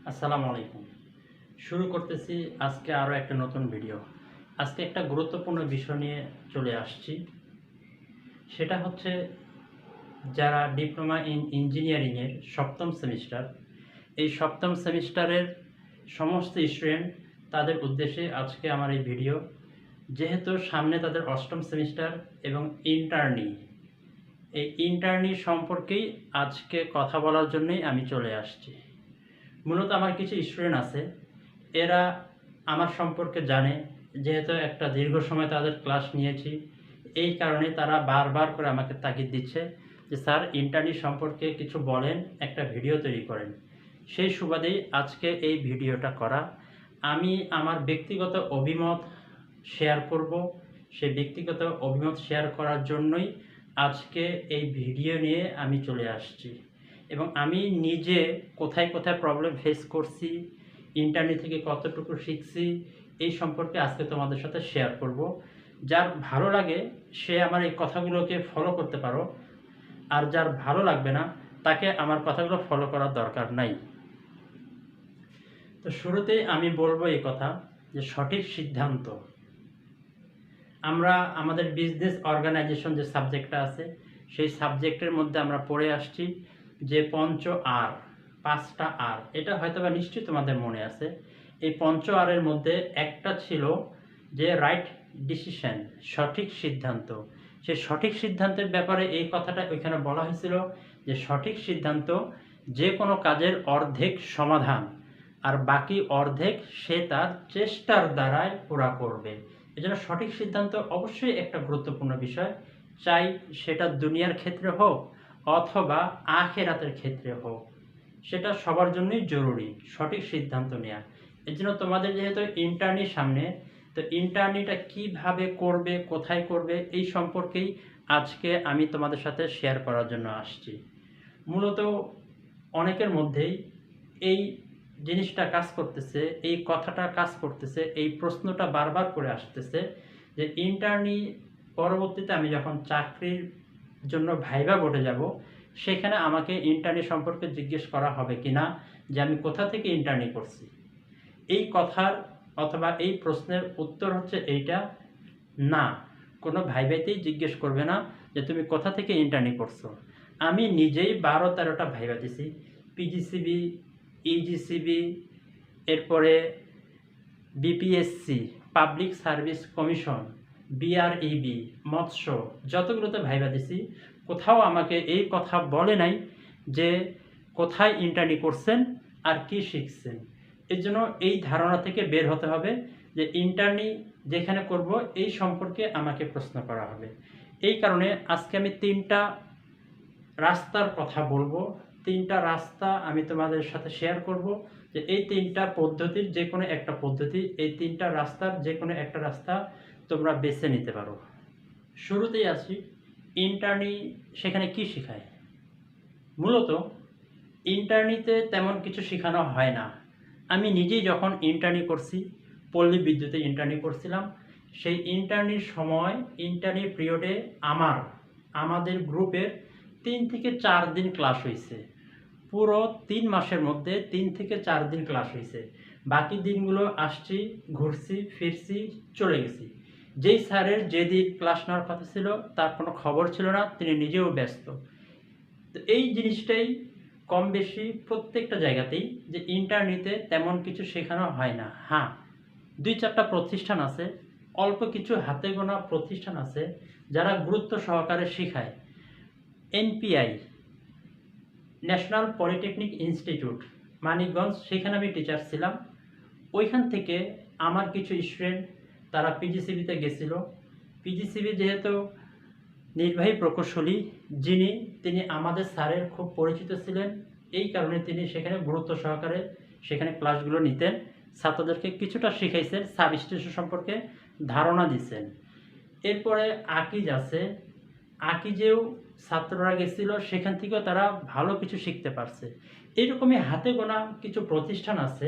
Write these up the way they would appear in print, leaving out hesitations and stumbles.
আসসালামু আলাইকুম। শুরু করতেছি আজকে আরও একটা নতুন ভিডিও। আজকে একটা গুরুত্বপূর্ণ বিষয় নিয়ে চলে আসছি। সেটা হচ্ছে যারা ডিপ্লোমা ইন ইঞ্জিনিয়ারিংয়ের সপ্তম সেমিস্টার, এই সপ্তম সেমিস্টারের সমস্ত স্টুডেন্ট তাদের উদ্দেশ্যে আজকে আমার এই ভিডিও। যেহেতু সামনে তাদের অষ্টম সেমিস্টার এবং ইন্টার্নি, এই ইন্টার্নি সম্পর্কেই আজকে কথা বলার জন্যই আমি চলে আসছি। মূলত আমার কিছু স্টুডেন্ট আছে, এরা আমার সম্পর্কে জানে, যেহেতু একটা দীর্ঘ সময় তাদের ক্লাস নিয়েছি, এই কারণে তারা বারবার করে আমাকে তাগিদ দিচ্ছে যে স্যার ইন্টার্নি সম্পর্কে কিছু বলেন, একটা ভিডিও তৈরি করেন। সেই সুবাদেই আজকে এই ভিডিওটা করা। আমি আমার ব্যক্তিগত অভিমত শেয়ার করব। সেই ব্যক্তিগত অভিমত শেয়ার করার জন্যই আজকে এই ভিডিও নিয়ে আমি চলে আসছি। এবং আমি নিজে কোথায় কোথায় প্রবলেম ফেস করছি, ইন্টারনেট থেকে কতটুকু শিখছি, এই সম্পর্কে আজকে তোমাদের সাথে শেয়ার করব। যার ভালো লাগে সে আমার এই কথাগুলোকে ফলো করতে পারো, আর যার ভালো লাগবে না তাকে আমার কথাগুলো ফলো করার দরকার নাই। তো শুরুতেই আমি বলবো এই কথা যে সঠিক সিদ্ধান্ত। আমরা আমাদের বিজনেস অর্গানাইজেশন যে সাবজেক্টটা আছে, সেই সাবজেক্টের মধ্যে আমরা পড়ে আসছি যে আর, 5টা আর, এটা হয়তো বা নিশ্চয়ই তোমাদের মনে আছে। এই আরের মধ্যে একটা ছিল যে রাইট ডিসিশন, সঠিক সিদ্ধান্ত। সেই সঠিক সিদ্ধান্তের ব্যাপারে এই কথাটা ওইখানে বলা হয়েছিল যে সঠিক সিদ্ধান্ত যে কোনো কাজের অর্ধেক সমাধান, আর বাকি অর্ধেক সে তার চেষ্টার দ্বারাই পুরা করবে। এজন্য সঠিক সিদ্ধান্ত অবশ্যই একটা গুরুত্বপূর্ণ বিষয়, চাই সেটা দুনিয়ার ক্ষেত্রে হোক অথবা আখিরাতের ক্ষেত্রে হোক, সেটা সবার জন্যই জরুরি সঠিক সিদ্ধান্ত নেওয়া। এর জন্য তোমাদের যেহেতু ইন্টার্নি সামনে, তো ইন্টার্নিটা কিভাবে করবে, কোথায় করবে, এই সম্পর্কেই আজকে আমি তোমাদের সাথে শেয়ার করার জন্য আসছি। মূলত অনেকের মধ্যেই এই জিনিসটা কাজ করতেছে, এই কথাটা কাজ করতেছে, এই প্রশ্নটা বারবার করে আসতেছে যে ইন্টার্নি পরবর্তীতে আমি যখন চাকরির জন্য ভাইবা বোর্ডে যাব, সেখানে আমাকে ইন্টার্নি সম্পর্কে জিজ্ঞেস করা হবে কি না যে আমি কোথা থেকে ইন্টার্নি করছি। এই কথার অথবা এই প্রশ্নের উত্তর হচ্ছে এইটা, না, কোনো ভাইভাতেই জিজ্ঞেস করবে না যে তুমি কোথা থেকে ইন্টার্নি করছো। আমি নিজেই 12-13টা ভাইভা দিছি, পিজিসিবি, ইজিসিবি, এরপরে BPSC, public service commission, BREB, মৎস্য, যতগুলোতে ভাইভা দিছি, কোথাও আমাকে এই কথা বলে নাই যে কোথায় ইন্টার্নি করছেন আর কি শিখছেন। এর জন্য এই ধারণা থেকে বের হতে হবে যে ইন্টার্নি যেখানে করব এই সম্পর্কে আমাকে প্রশ্ন করা হবে। এই কারণে আজকে আমি 3টা রাস্তার কথা বলবো। 3টা রাস্তা আমি তোমাদের সাথে শেয়ার করব যে এই 3টা পদ্ধতির যে কোনো একটা পদ্ধতি, এই 3টা রাস্তার যে কোনো একটা রাস্তা তোমরা বেছে নিতে পারো। শুরুতেই আসি ইন্টার্নি সেখানে কি শেখায়। মূলত ইন্টার্নিতে তেমন কিছু শেখানো হয় না। আমি নিজেই যখন ইন্টার্নি করছি, পল্লী বিদ্যুতে ইন্টার্নি করছিলাম, সেই ইন্টার্নির সময় ইন্টার্নি পিরিয়ডে আমাদের গ্রুপের 3 থেকে 4 দিন ক্লাস হয়েছে। পুরো 3 মাসের মধ্যে 3 থেকে 4 দিন ক্লাস হয়েছে। বাকি দিনগুলো আসছি, ঘুরছি, ফিরছি, চলে গেছি। যেই স্যারের যেদিন ক্লাস নেওয়ার কথা ছিল তার কোনো খবর ছিল না, তিনি নিজেও ব্যস্ত। তো এই জিনিসটাই কম বেশি প্রত্যেকটা জায়গাতেই, যে ইন্টার্নিতে তেমন কিছু শেখানো হয় না। হ্যাঁ, 2-4টা প্রতিষ্ঠান আছে, অল্প কিছু হাতে গোনা প্রতিষ্ঠান আছে যারা গুরুত্ব সহকারে শেখায়। NPI, national polytechnic institute, Manikganj, সেখানে আমি টিচার ছিলাম। ওইখান থেকে আমার কিছু স্টুডেন্ট তারা পিজিসিবিতে গেছিল। পিজিসিবি যেহেতু নির্বাহী প্রকৌশলী তিনি আমাদের স্যারের খুব পরিচিত ছিলেন, এই কারণে তিনি সেখানে গুরুত্ব সহকারে সেখানে ক্লাসগুলো নিতেন, ছাত্রদেরকে কিছুটা শিখাইছেন, সাব স্টেশন সম্পর্কে ধারণা দিচ্ছেন। এরপরে আকিজ আছে, আকিজেও ছাত্ররা গেছিল, সেখান থেকেও তারা ভালো কিছু শিখতে পারছে। এইরকমই হাতে গোনা কিছু প্রতিষ্ঠান আছে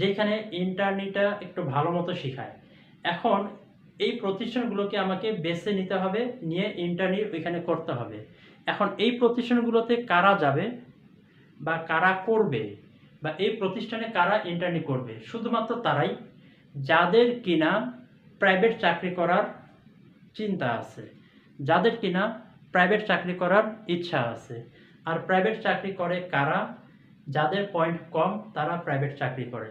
যেখানে ইন্টার্নিটা একটু ভালো মতো শেখায়। এখন এই প্রতিষ্ঠানগুলোকে আমাকে বেছে নিতে হবে, নিয়ে ইন্টার্নি ওইখানে করতে হবে। এখন এই প্রতিষ্ঠানগুলোতে কারা যাবে বা কারা করবে, বা এই প্রতিষ্ঠানে কারা ইন্টার্নি করবে? শুধুমাত্র তারাই যাদের কিনা প্রাইভেট চাকরি করার চিন্তা আছে, যাদের কিনা প্রাইভেট চাকরি করার ইচ্ছা আছে। আর প্রাইভেট চাকরি করে কারা? যাদের পয়েন্ট কম তারা প্রাইভেট চাকরি করে।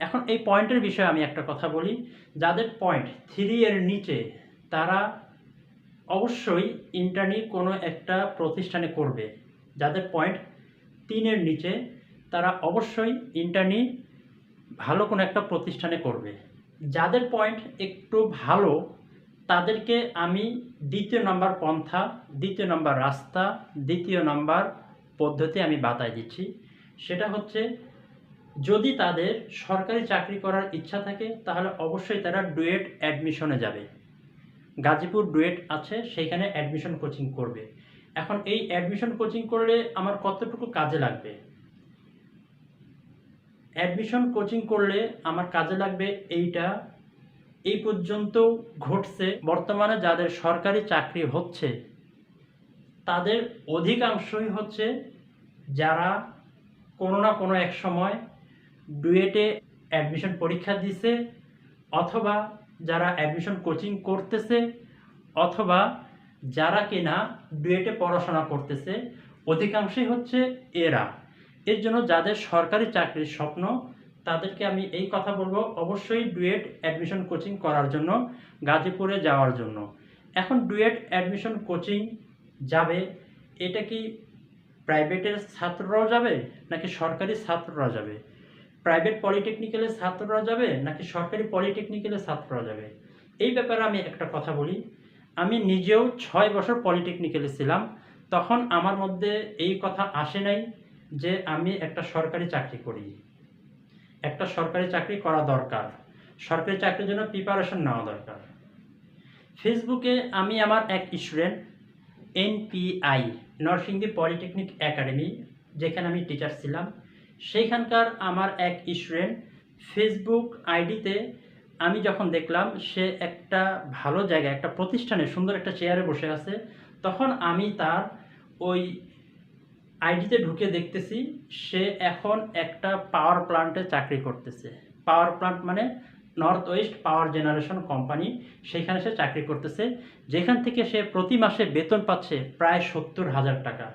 এখন এই পয়েন্টের বিষয়ে আমি একটা কথা বলি, যাদের পয়েন্ট 3 এর নিচে তারা অবশ্যই ইন্টার্নি কোনো একটা প্রতিষ্ঠানে করবে। যাদের পয়েন্ট 3 এর নিচে তারা অবশ্যই ইন্টার্নি ভালো কোনো একটা প্রতিষ্ঠানে করবে। যাদের পয়েন্ট একটু ভালো তাদেরকে আমি দ্বিতীয় নম্বর পন্থা, দ্বিতীয় নম্বর রাস্তা, দ্বিতীয় নম্বর পদ্ধতি আমি বাতায় দিচ্ছি। সেটা হচ্ছে, যদি তাদের সরকারি চাকরি করার ইচ্ছা থাকে তাহলে অবশ্যই তারা ডুয়েট অ্যাডমিশনে যাবে। গাজীপুর ডুয়েট আছে, সেইখানে অ্যাডমিশন কোচিং করবে। এখন এই অ্যাডমিশন কোচিং করলে আমার কতটুকু কাজে লাগবে? অ্যাডমিশন কোচিং করলে আমার কাজে লাগবে এইটা, এই পর্যন্ত ঘটছে বর্তমানে যাদের সরকারি চাকরি হচ্ছে তাদের অধিকাংশই হচ্ছে যারা কোনো না কোনো এক সময় ডুয়েটে অ্যাডমিশন পরীক্ষা দিছে, অথবা যারা অ্যাডমিশন কোচিং করতেছে, অথবা যারা কিনা ডুয়েটে পড়াশোনা করতেছে, অধিকাংশই হচ্ছে এরা। এর জন্য যাদের সরকারি চাকরির স্বপ্ন তাদেরকে আমি এই কথা বলবো, অবশ্যই ডুয়েট অ্যাডমিশন কোচিং করার জন্য, গাজীপুরে যাওয়ার জন্য। এখন ডুয়েট অ্যাডমিশন কোচিং যাবে, এটা কি প্রাইভেটের ছাত্ররাও যাবে নাকি সরকারি ছাত্ররা যাবে? প্রাইভেট পলিটেকনিক্যালের ছাত্ররা যাবে নাকি সরকারি পলিটেকনিক্যালের ছাত্ররা যাবে? এই ব্যাপারে আমি একটা কথা বলি, আমি নিজেও 6 বছর পলিটেকনিক্যালে ছিলাম, তখন আমার মধ্যে এই কথা আসে নাই যে আমি একটা সরকারি চাকরি করি। একটা সরকারি চাকরি করা দরকার, সরকারি চাকরির জন্য প্রিপারেশন নেওয়া দরকার। ফেসবুকে আমি আমার এক student NPI Narsingdi polytechnic academy, যেখানে আমি টিচার ছিলাম, সেইখানকার আমার এক স্টুডেন্ট ফেসবুক আইডিতে আমি যখন দেখলাম সে একটা ভালো জায়গায়, একটা প্রতিষ্ঠানে সুন্দর একটা চেয়ারে বসে আছে, তখন আমি তার ওই আইডিতে ঢুকে দেখতেছি সে এখন একটা পাওয়ার প্ল্যান্টে চাকরি করতেছে। পাওয়ার প্ল্যান্ট মানে নর্থ ওয়েস্ট পাওয়ার জেনারেশন কোম্পানি, সেখানে সে চাকরি করতেছে, যেখান থেকে সে প্রতি মাসে বেতন পাচ্ছে প্রায় 70,000 টাকা।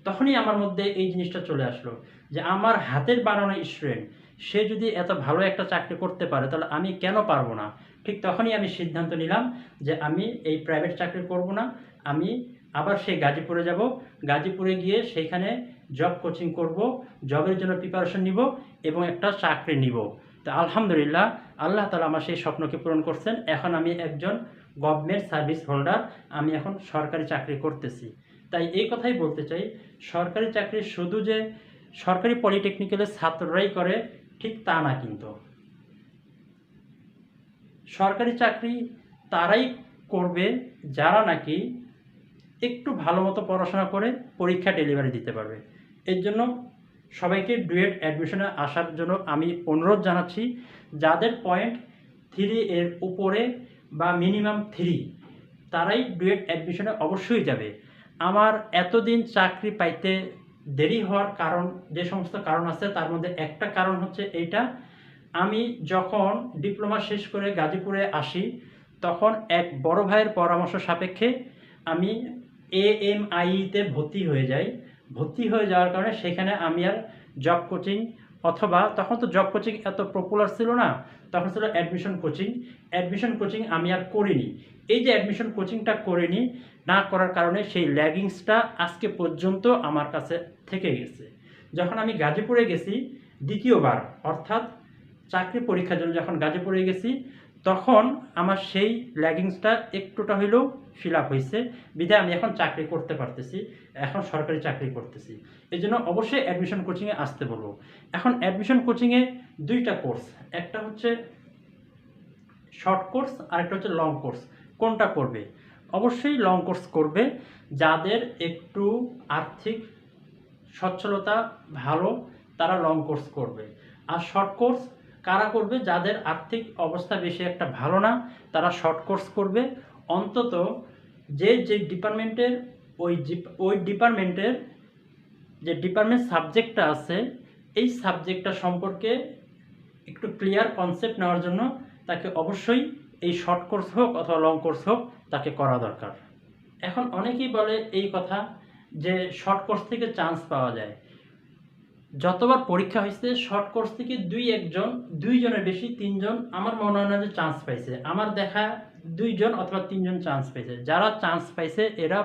তখনই আমার মধ্যে এই জিনিসটা চলে আসলো যে আমার হাতের বানানো স্টুডেন্ট সে যদি এত ভালো একটা চাকরি করতে পারে তাহলে আমি কেন পারবো না? ঠিক তখনই আমি সিদ্ধান্ত নিলাম যে আমি এই প্রাইভেট চাকরি করব না, আমি আবার সেই গাজীপুরে যাব, গাজীপুরে গিয়ে সেইখানে জব কোচিং করব, জবের জন্য প্রিপারেশন নিব এবং একটা চাকরি নিব। তো আলহামদুলিল্লাহ আল্লাহ তাআলা আমার সেই স্বপ্নকে পূরণ করছেন। এখন আমি একজন গভর্নমেন্ট সার্ভিস হোল্ডার, আমি এখন সরকারি চাকরি করতেছি। তাই এই কথাই বলতে চাই, সরকারি চাকরি শুধু যে সরকারি পলিটেকনিক্যালের ছাত্ররাই করে ঠিক তা না, কিন্তু সরকারি চাকরি তারাই করবে যারা নাকি একটু ভালো মতো পড়াশোনা করে পরীক্ষা ডেলিভারি দিতে পারবে। এর জন্য সবাইকে ডুয়েট অ্যাডমিশনে আসার জন্য আমি অনুরোধ জানাচ্ছি। যাদের পয়েন্ট 3 এর উপরে বা মিনিমাম 3, তারাই ডুয়েট অ্যাডমিশনে অবশ্যই যাবে। আমার এতদিন চাকরি পাইতে দেরি হওয়ার কারণ, যে সমস্ত কারণ আছে তার মধ্যে একটা কারণ হচ্ছে এইটা, আমি যখন ডিপ্লোমা শেষ করে গাজীপুরে আসি তখন এক বড় ভাইয়ের পরামর্শ সাপেক্ষে আমি AMIতে ভর্তি হয়ে যাই। ভর্তি হয়ে যাওয়ার কারণে সেখানে আমি আর জব কোচিং, অথবা তখন তো জব কোচিং এত পপুলার ছিল না, তখন ছিল অ্যাডমিশন কোচিং। অ্যাডমিশন কোচিং আমি আর করিনি। এই যে অ্যাডমিশন কোচিংটা করিনি, না করার কারণে সেই ল্যাগিংসটা আজকে পর্যন্ত আমার কাছে থেকে গেছে। যখন আমি গাজীপুরে গেছি দ্বিতীয়বার, অর্থাৎ চাকরি পরীক্ষার জন্য যখন গাজীপুরে গেছি, তখন আমার সেই ল্যাগিংসটা একটুটা হইলেও ফিল আপ হয়েছে, বিধায় আমি এখন চাকরি করতে পারতেছি, এখন সরকারি চাকরি করতেছি। এই জন্য অবশ্যই অ্যাডমিশন কোচিংয়ে আসতে বলবো। এখন অ্যাডমিশন কোচিংয়ে 2টা কোর্স, একটা হচ্ছে শর্ট কোর্স আর একটা হচ্ছে লং কোর্স। কোনটা করবে? অবশ্যই লং কোর্স করবে যাদের একটু আর্থিক সচ্ছলতা ভালো, তারা লং কোর্স করবে। আর শর্ট কোর্স কারা করবে? যাদের আর্থিক অবস্থা বেশি একটা ভালো না, তারা শর্ট কোর্স করবে। অন্তত যে ডিপার্টমেন্টের ওই ডিপার্টমেন্টের যে ডিপার্টমেন্ট সাবজেক্টটা আছে এই সাবজেক্টটা সম্পর্কে একটু ক্লিয়ার কনসেপ্ট নেওয়ার জন্য তাকে অবশ্যই এই শর্ট কোর্স হোক অথবা লং কোর্স হোক তাকে করা দরকার। এখন অনেকেই বলে এই কথা যে শর্ট কোর্স থেকে চান্স পাওয়া যায়। যতবার পরীক্ষা হয়েছে শর্ট কোর্স থেকে দুইজনের বেশি, তিনজন আমার মনে হয় না যে চান্স পাইছে। আমার দেখা দুইজন অথবা তিনজন চান্স পাইছে। যারা চান্স পাইছে এরা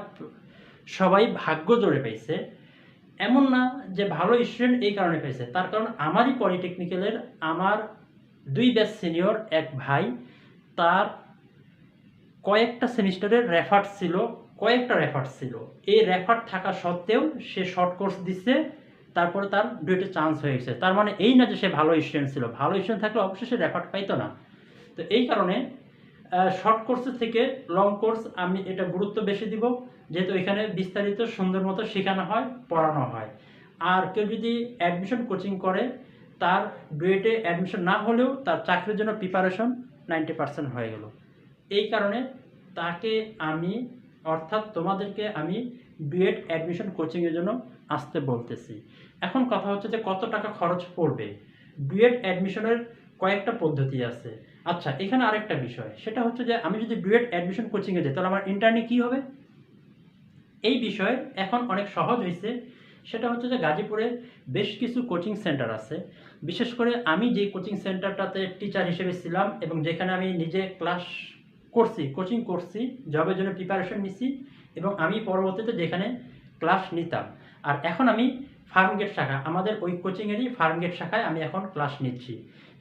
সবাই ভাগ্য জোরে পাইছে, এমন না যে ভালো স্টুডেন্ট এই কারণে পাইছে। তার কারণ আমারই পলিটেকনিক্যালের আমার 2 ব্যাচ সিনিয়র এক ভাই, তার কয়েকটা সেমিস্টারের রেফার্ট ছিল, এই রেফার্ট থাকা সত্ত্বেও সে শর্ট কোর্স দিচ্ছে, তারপরে তার ডুয়েটে চান্স হয়ে গেছে। তার মানে এই না যে সে ভালো স্টুডেন্ট ছিল, ভালো স্টুডেন্ট থাকলে অবশ্যই সে রেফার্ট পাইতো না। তো এই কারণে শর্ট কোর্সের থেকে লং কোর্স আমি এটা গুরুত্ব বেশি দিব, যেহেতু এখানে বিস্তারিত সুন্দর মতো শেখানো হয়, পড়ানো হয়। আর কেউ যদি অ্যাডমিশন কোচিং করে, তার ডুয়েটে অ্যাডমিশন না হলেও তার চাকরির জন্য প্রিপারেশন 90% হয়ে গেল। এই কারণে তাকে আমি, অর্থাৎ তোমাদেরকে আমি ডুয়েট অ্যাডমিশন কোচিংয়ের জন্য আসতে বলতেছি। এখন কথা হচ্ছে যে কত টাকা খরচ পড়বে। ডুয়েট অ্যাডমিশনের কয়েকটা পদ্ধতি আছে। আচ্ছা, এখানে আরেকটা বিষয়, সেটা হচ্ছে যে আমি যদি ডুয়েট অ্যাডমিশন কোচিংয়ে যাই তাহলে আমার ইন্টার্নি কী হবে। এই বিষয় এখন অনেক সহজ হয়েছে। সেটা হচ্ছে যে গাজীপুরে বেশ কিছু কোচিং সেন্টার আছে। বিশেষ করে আমি যে কোচিং সেন্টারটাতে টিচার হিসেবে ছিলাম এবং যেখানে আমি নিজে কোচিং করছি, জবের জন্য প্রিপারেশন নিছি এবং আমি পরবর্তীতে যেখানে ক্লাস নিতাম। আর এখন আমি ফার্মগেট শাখা, আমাদের ওই কোচিংয়েরই ফার্মগেট শাখায় আমি এখন ক্লাস নিচ্ছি।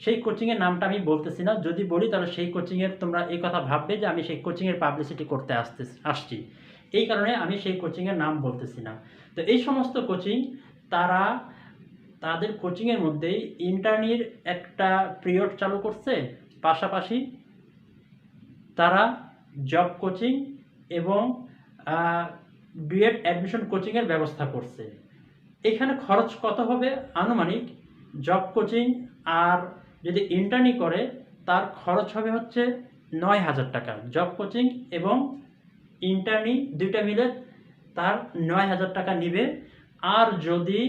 সেই কোচিংয়ের নামটা আমি বলতেছি না, যদি বলি তাহলে সেই কোচিংয়ের তোমরা এই কথা ভাববে যে আমি সেই কোচিংয়ের পাবলিসিটি করতে আসছি। এই কারণে আমি সেই কোচিংয়ের নাম বলতেছি না। তো এই সমস্ত কোচিং তারা তাদের কোচিংয়ের মধ্যেই ইন্টার্নির একটা পিরিয়ড চালু করছে, পাশাপাশি তারা জব কোচিং এবং ডুয়েট অ্যাডমিশন কোচিংয়ের ব্যবস্থা করছে। এখানে খরচ কত হবে আনুমানিক, জব কোচিং আর যদি ইন্টার্নি করে তার খরচ হবে হচ্ছে 9,000 টাকা। জব কোচিং এবং ইন্টার্নি দুইটা মিলে তার 9,000 টাকা নিবে। আর যদি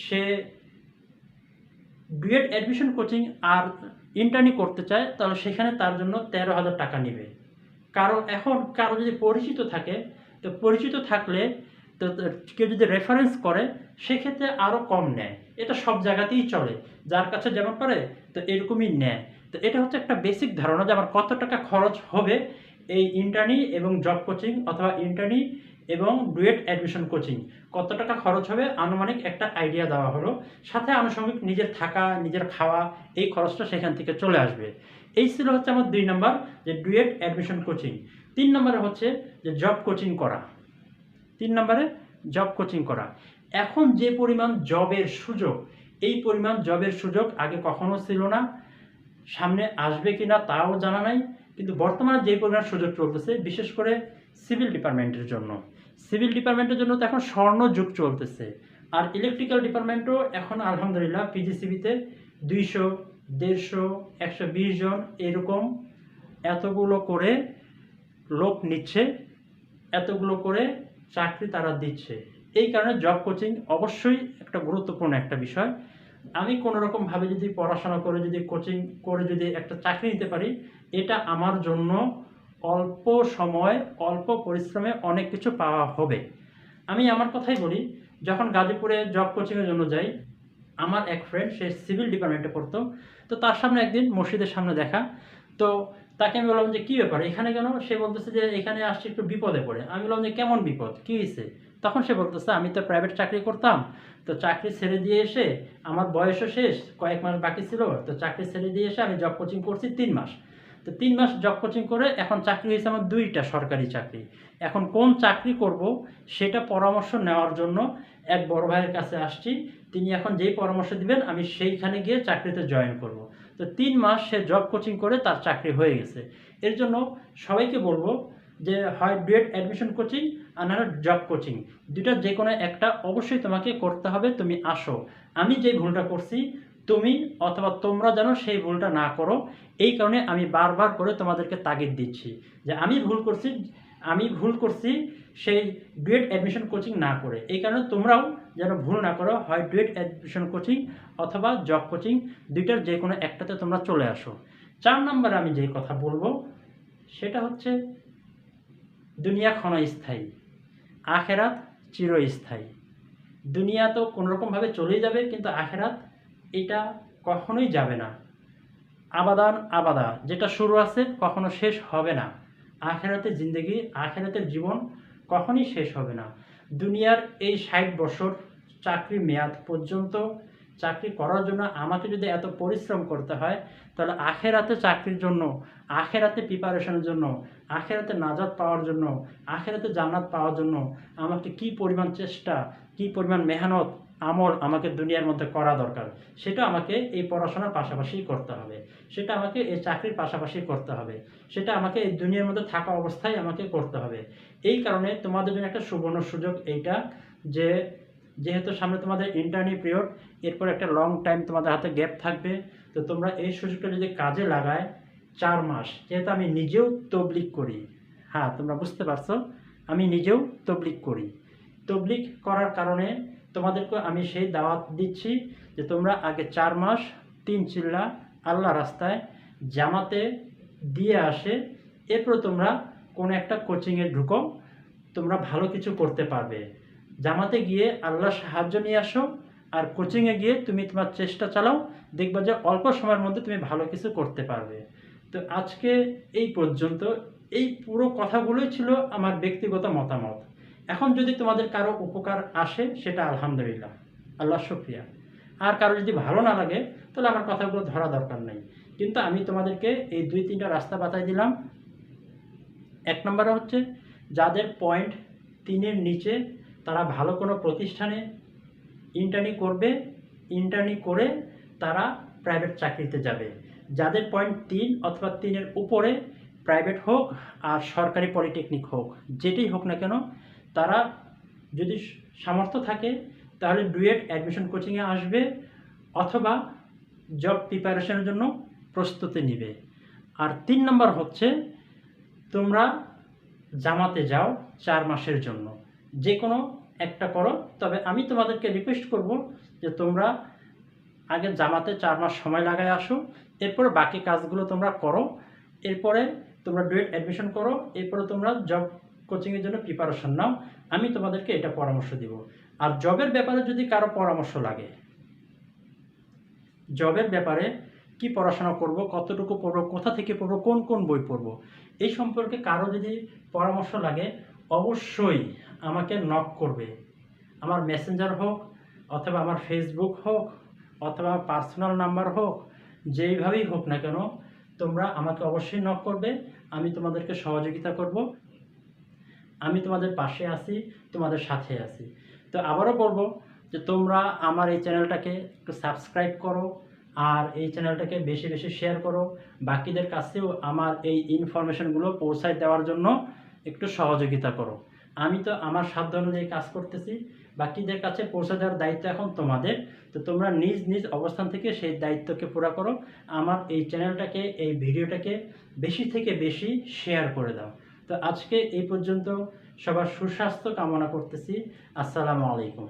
সে ডুয়েট অ্যাডমিশন কোচিং আর ইন্টার্নি করতে চায় তাহলে সেখানে তার জন্য 13,000 টাকা নেবে। কারো যদি পরিচিত থাকে, তো পরিচিত থাকলে তো কেউ যদি রেফারেন্স করে সেক্ষেত্রে আরও কম নেয়। এটা সব জায়গাতেই চলে, যার কাছে যেমন পারে তো এরকমই নেয়। তো এটা হচ্ছে একটা বেসিক ধারণা যে আমার কত টাকা খরচ হবে এই ইন্টার্নি এবং জব কোচিং অথবা ইন্টার্নি এবং ডুয়েট অ্যাডমিশন কোচিং, কত টাকা খরচ হবে আনুমানিক একটা আইডিয়া দেওয়া হলো। সাথে আনুষঙ্গিক নিজের থাকা, নিজের খাওয়া, এই খরচটা সেখান থেকে চলে আসবে। এই ছিল হচ্ছে আমার 2 নম্বর, যে ডুয়েট অ্যাডমিশন কোচিং। 3 নম্বরে হচ্ছে যে জব কোচিং করা। 3 নম্বরে জব কোচিং করা। এখন যে পরিমাণ জবের সুযোগ, এই পরিমাণ জবের সুযোগ আগে কখনো ছিল না, সামনে আসবে কিনা তাও জানা নাই। কিন্তু বর্তমানে যে পরিমাণ সুযোগ চলতেছে, বিশেষ করে সিভিল ডিপার্টমেন্টের জন্য তো এখন স্বর্ণ যুগ চলতেছে। আর ইলেকট্রিক্যাল ডিপার্টমেন্টও এখন আলহামদুলিল্লাহ পিজিসিবিতে 200, 150, 120 জন এরকম এতগুলো করে লোক নিচ্ছে, এতগুলো করে চাকরি তারা দিচ্ছে। এই কারণে জব কোচিং অবশ্যই একটা গুরুত্বপূর্ণ একটা বিষয়। আমি কোনোরকমভাবে যদি পড়াশোনা করে যদি কোচিং করে যদি একটা চাকরি নিতে পারি, এটা আমার জন্য অল্প সময় অল্প পরিশ্রমে অনেক কিছু পাওয়া হবে। আমি আমার কথাই বলি, যখন গাজীপুরে জব কোচিংয়ের জন্য যাই, আমার এক ফ্রেন্ড সে সিভিল ডিপার্টমেন্টে পড়তো। তো তার সামনে একদিন মসজিদের সামনে দেখা, তো তাকে আমি বললাম যে কী ব্যাপার এখানে কেন। সে বলতেছে যে এখানে আসছে একটু বিপদে পড়ে। আমি বললাম যে কেমন বিপদ, কী হয়েছে? তখন সে বলতেছে আমি তো প্রাইভেট চাকরি করতাম, তো চাকরি ছেড়ে দিয়ে এসে আমার বয়সও শেষ, কয়েক মাস বাকি ছিল, তো চাকরি ছেড়ে দিয়ে এসে আমি জব কোচিং করছি 3 মাস। তো 3 মাস জব কোচিং করে এখন চাকরি হয়েছে আমার 2টা সরকারি চাকরি। এখন কোন চাকরি করব সেটা পরামর্শ নেওয়ার জন্য এক বড় ভাইয়ের কাছে আসছি। তিনি এখন যেই পরামর্শ দিবেন আমি সেইখানে গিয়ে চাকরিতে জয়েন করব। তো 3 মাস সে জব কোচিং করে তার চাকরি হয়ে গেছে। এর জন্য সবাইকে বলবো যে হয় ডুয়েট অ্যাডমিশন কোচিং আর না জব কোচিং, দুইটা যে কোনো একটা অবশ্যই তোমাকে করতে হবে। তুমি আসো, আমি যে ভুলটা করছি তুমি অথবা তোমরা যেন সেই ভুলটা না করো। এই কারণে আমি বারবার করে তোমাদেরকে তাগিদ দিচ্ছি যে আমি ভুল করছি, আমি ভুল করছি সেই ডুয়েট অ্যাডমিশন কোচিং না করে। এই কারণে তোমরাও যেন ভুল না করো, হয় ডুয়েট অ্যাডমিশন কোচিং অথবা জব কোচিং, দুইটার যে কোনো একটাতে তোমরা চলে আসো। 4 নম্বরে আমি যে কথা বলবো সেটা হচ্ছে দুনিয়া ক্ষণস্থায়ী, আখেরাত চিরস্থায়ী। দুনিয়া তো কোনোরকমভাবে চলেই যাবে, কিন্তু আখেরাত এটা কখনোই যাবে না। আবাদান আবাদা, যেটা শুরু আছে কখনো শেষ হবে না। আখেরাতের জিন্দেগি, আখেরাতের জীবন কখনই শেষ হবে না। দুনিয়ার এই 60 বছর চাকরির মেয়াদ পর্যন্ত চাকরি করার জন্য আমাকে যদি এত পরিশ্রম করতে হয়, তাহলে আখেরাতে চাকরির জন্য, আখেরাতে প্রিপারেশনের জন্য, আখেরাতে নাজাত পাওয়ার জন্য, আখেরাতে জান্নাত পাওয়ার জন্য আমাকে কি পরিমাণ চেষ্টা, কি পরিমাণ মেহনত আমল আমাকে দুনিয়ার মধ্যে করা দরকার, সেটা আমাকে এই পড়াশোনার পাশাপাশি করতে হবে, সেটা আমাকে এই চাকরির পাশাপাশি করতে হবে, সেটা আমাকে এই দুনিয়ার মধ্যে থাকা অবস্থায় আমাকে করতে হবে। এই কারণে তোমাদের জন্য একটা সুবর্ণ সুযোগ এইটা, যে যেহেতু সামনে তোমাদের ইন্টার্নি পিরিয়ড, এরপর একটা লং টাইম তোমাদের হাতে গ্যাপ থাকবে, তো তোমরা এই সুযোগটা যদি কাজে লাগায় 4 মাস, যেহেতু আমি নিজেও তবলিগ করি, হ্যাঁ তোমরা বুঝতে পারছো, আমি নিজেও তবলিগ করি। তবলিগ করার কারণে তোমাদেরকে আমি সেই দাওয়াত দিচ্ছি যে তোমরা আগে 4 মাস 3 চিল্লা আল্লাহ রাস্তায় জামাতে দিয়ে আসে, এরপর তোমরা কোনো একটা কোচিংয়ে ঢুকো, তোমরা ভালো কিছু করতে পারবে। জামাতে গিয়ে আল্লাহ সাহায্য নিয়ে আসো, আর কোচিংয়ে গিয়ে তুমি তোমার চেষ্টা চালাও, দেখবা যে অল্প সময়ের মধ্যে তুমি ভালো কিছু করতে পারবে। তো আজকে এই পর্যন্ত, এই পুরো কথাগুলোই ছিল আমার ব্যক্তিগত মতামত। এখন যদি তোমাদের কারো উপকার আসে সেটা আলহামদুলিল্লাহ, আল্লাহ শুকরিয়া। আর কারো যদি ভালো না লাগে তাহলে আমার কথাগুলো ধরা দরকার নেই। কিন্তু আমি তোমাদেরকে এই 2-3টা রাস্তা বাতাই দিলাম। 1 নম্বরে হচ্ছে যাদের পয়েন্ট 3-এর নিচে, তারা ভালো কোনো প্রতিষ্ঠানে ইন্টার্নি করবে, ইন্টার্নি করে তারা প্রাইভেট চাকরিতে যাবে। যাদের পয়েন্ট 3 অথবা 3-এর উপরে, প্রাইভেট হোক আর সরকারি পলিটেকনিক হোক, যেটাই হোক না কেন, তারা যদি সামর্থ্য থাকে তাহলে ডুয়েট অ্যাডমিশন কোচিংয়ে আসবে অথবা জব প্রিপারেশনের জন্য প্রস্তুতি নেবে। আর 3 নম্বর হচ্ছে তোমরা জামাতে যাও 4 মাসের জন্য, যে কোনো একটা করো। তবে আমি তোমাদেরকে রিকোয়েস্ট করব যে তোমরা আগে জামাতে 4 মাস সময় লাগায় আসো, এরপরে বাকি কাজগুলো তোমরা করো, এরপরে তোমরা ডুয়েট অ্যাডমিশন করো, এরপরে তোমরা জব কোচিংয়ের জন্য প্রিপারেশন নাও। আমি তোমাদেরকে এটা পরামর্শ দিব। আর জবের ব্যাপারে যদি কারো পরামর্শ লাগে, জবের ব্যাপারে কি পড়াশোনা করব, কতটুকু পড়ব, কোথা থেকে পড়ব, কোন কোন বই পড়ব, এই সম্পর্কে কারো যদি পরামর্শ লাগে অবশ্যই আমাকে নক করবে। আমার মেসেঞ্জার হোক অথবা আমার ফেসবুক হোক অথবা পার্সোনাল নাম্বার হোক, যেইভাবেই হোক না কেন তোমরা আমাকে অবশ্যই নক করবে। আমি তোমাদেরকে সহযোগিতা করব, আমি তোমাদের পাশে আছি, তোমাদের সাথে আছি। তো আবারও বলবো যে তোমরা আমার এই চ্যানেলটাকে একটু সাবস্ক্রাইব করো, আর এই চ্যানেলটাকে বেশি বেশি শেয়ার করো, বাকিদের কাছেও আমার এই ইনফরমেশনগুলো পৌঁছায় দেওয়ার জন্য একটু সহযোগিতা করো। আমি তো আমার সাধ্য অনুযায়ী কাজ করতেছি, বাকিদের কাছে পৌঁছে দেওয়ার দায়িত্ব এখন তোমাদের। তো তোমরা নিজ নিজ অবস্থান থেকে সেই দায়িত্বকে পুরো করো। আমার এই চ্যানেলটাকে, এই ভিডিওটাকে বেশি থেকে বেশি শেয়ার করে দাও। তো আজকে এই পর্যন্ত, সবার সুস্বাস্থ্য কামনা করতেছি। আসসালামু আলাইকুম।